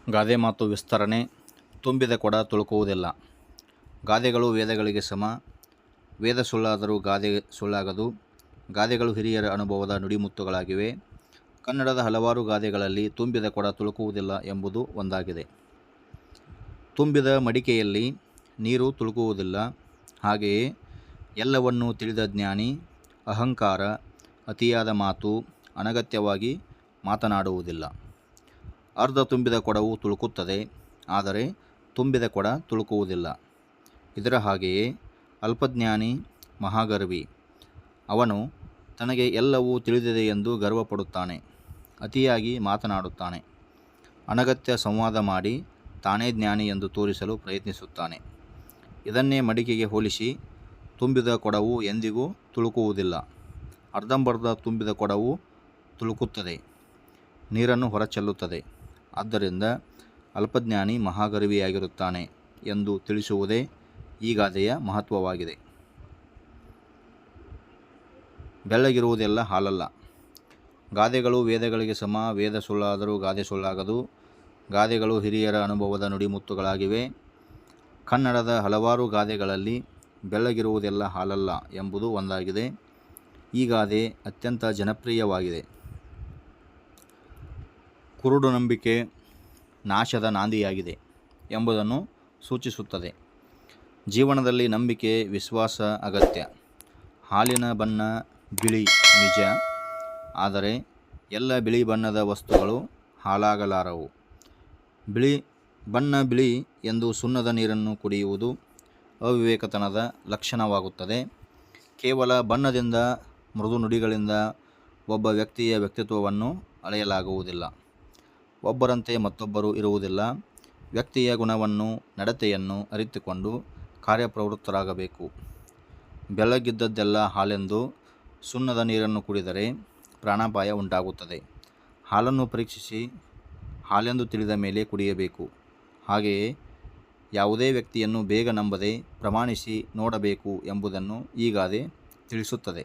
ಗಾದೆ ಮಾತು ವಿಸ್ತರಣೆ. ತುಂಬಿದ ಕೊಡ ತುಳುಕುವುದಿಲ್ಲ. ಗಾದೆಗಳು ವೇದಗಳಿಗೆ ಸಮ. ವೇದ ಸುಳ್ಳಾದರೂ ಗಾದೆ ಸುಳ್ಳಾಗದು. ಗಾದೆಗಳು ಹಿರಿಯರ ಅನುಭವದ ನುಡಿಮುತ್ತುಗಳಾಗಿವೆ. ಕನ್ನಡದ ಹಲವಾರು ಗಾದೆಗಳಲ್ಲಿ ತುಂಬಿದ ಕೊಡ ತುಳುಕುವುದಿಲ್ಲ ಎಂಬುದು ಒಂದಾಗಿದೆ. ತುಂಬಿದ ಮಡಿಕೆಯಲ್ಲಿ ನೀರು ತುಳುಕುವುದಿಲ್ಲ. ಹಾಗೆಯೇ ಎಲ್ಲವನ್ನೂ ತಿಳಿದ ಜ್ಞಾನಿ ಅಹಂಕಾರ, ಅತಿಯಾದ ಮಾತು, ಅನಗತ್ಯವಾಗಿ ಮಾತನಾಡುವುದಿಲ್ಲ. ಅರ್ಧ ತುಂಬಿದ ಕೊಡವು ತುಳುಕುತ್ತದೆ, ಆದರೆ ತುಂಬಿದ ಕೊಡ ತುಳುಕುವುದಿಲ್ಲ. ಇದರ ಹಾಗೆಯೇ ಅಲ್ಪಜ್ಞಾನಿ ಮಹಾಗರ್ವಿ. ಅವನು ತನಗೆ ಎಲ್ಲವೂ ತಿಳಿದಿದೆ ಎಂದು ಗರ್ವಪಡುತ್ತಾನೆ. ಅತಿಯಾಗಿ ಮಾತನಾಡುತ್ತಾನೆ. ಅನಗತ್ಯ ಸಂವಾದ ಮಾಡಿ ತಾನೇ ಜ್ಞಾನಿ ಎಂದು ತೋರಿಸಲು ಪ್ರಯತ್ನಿಸುತ್ತಾನೆ. ಇದನ್ನೇ ಮಡಿಕೆಗೆ ಹೋಲಿಸಿ ತುಂಬಿದ ಕೊಡವು ಎಂದಿಗೂ ತುಳುಕುವುದಿಲ್ಲ. ಅರ್ಧಂಬರ್ಧ ತುಂಬಿದ ಕೊಡವು ತುಳುಕುತ್ತದೆ, ನೀರನ್ನು ಹೊರಚೆಲ್ಲುತ್ತದೆ. ಆದ್ದರಿಂದ ಅಲ್ಪಜ್ಞಾನಿ ಮಹಾಗರ್ವಿಯಾಗಿರುತ್ತಾನೆ ಎಂದು ತಿಳಿಸುವುದೇ ಈ ಗಾದೆಯ ಮಹತ್ವವಾಗಿದೆ. ಬೆಳ್ಳಗಿರುವುದೆಲ್ಲ ಹಾಲಲ್ಲ. ಗಾದೆಗಳು ವೇದಗಳಿಗೆ ಸಮ. ವೇದ ಸುಳ್ಳಾದರೂ ಗಾದೆ ಸುಳ್ಳಾಗದು. ಗಾದೆಗಳು ಹಿರಿಯರ ಅನುಭವದ ನುಡಿಮುತ್ತುಗಳಾಗಿವೆ. ಕನ್ನಡದ ಹಲವಾರು ಗಾದೆಗಳಲ್ಲಿ ಬೆಳ್ಳಗಿರುವುದೆಲ್ಲ ಹಾಲಲ್ಲ ಎಂಬುದು ಒಂದಾಗಿದೆ. ಈ ಗಾದೆ ಅತ್ಯಂತ ಜನಪ್ರಿಯವಾಗಿದೆ. ಕುರುಡು ನಂಬಿಕೆ ನಾಶದ ನಾಂದಿಯಾಗಿದೆ ಎಂಬುದನ್ನು ಸೂಚಿಸುತ್ತದೆ. ಜೀವನದಲ್ಲಿ ನಂಬಿಕೆ, ವಿಶ್ವಾಸ ಅಗತ್ಯ. ಹಾಲಿನ ಬಣ್ಣ ಬಿಳಿ ನಿಜ, ಆದರೆ ಎಲ್ಲ ಬಿಳಿ ಬಣ್ಣದ ವಸ್ತುಗಳು ಹಾಲಾಗಲಾರವು. ಬಿಳಿ ಎಂದು ಸುಣ್ಣದ ನೀರನ್ನು ಕುಡಿಯುವುದು ಅವಿವೇಕತನದ ಲಕ್ಷಣವಾಗುತ್ತದೆ. ಕೇವಲ ಬಣ್ಣದಿಂದ, ಮೃದು ನುಡಿಗಳಿಂದ ಒಬ್ಬ ವ್ಯಕ್ತಿಯ ವ್ಯಕ್ತಿತ್ವವನ್ನು ಅಳೆಯಲಾಗುವುದಿಲ್ಲ. ಒಬ್ಬರಂತೆ ಮತ್ತೊಬ್ಬರು ಇರುವುದಿಲ್ಲ. ವ್ಯಕ್ತಿಯ ಗುಣವನ್ನು, ನಡತೆಯನ್ನು ಅರಿತುಕೊಂಡು ಕಾರ್ಯಪ್ರವೃತ್ತರಾಗಬೇಕು. ಬೆಳ್ಳಗಿದ್ದದ್ದೆಲ್ಲ ಹಾಲೆಂದು ಸುಣ್ಣದ ನೀರನ್ನು ಕುಡಿದರೆ ಪ್ರಾಣಾಪಾಯ ಉಂಟಾಗುತ್ತದೆ. ಹಾಲನ್ನು ಪರೀಕ್ಷಿಸಿ ಹಾಲೆಂದು ತಿಳಿದ ಮೇಲೆ ಕುಡಿಯಬೇಕು. ಹಾಗೆಯೇ ಯಾವುದೇ ವ್ಯಕ್ತಿಯನ್ನು ಬೇಗ ನಂಬದೆ ಪ್ರಮಾಣಿಸಿ ನೋಡಬೇಕು ಎಂಬುದನ್ನು ಈ ಗಾದೆ ತಿಳಿಸುತ್ತದೆ.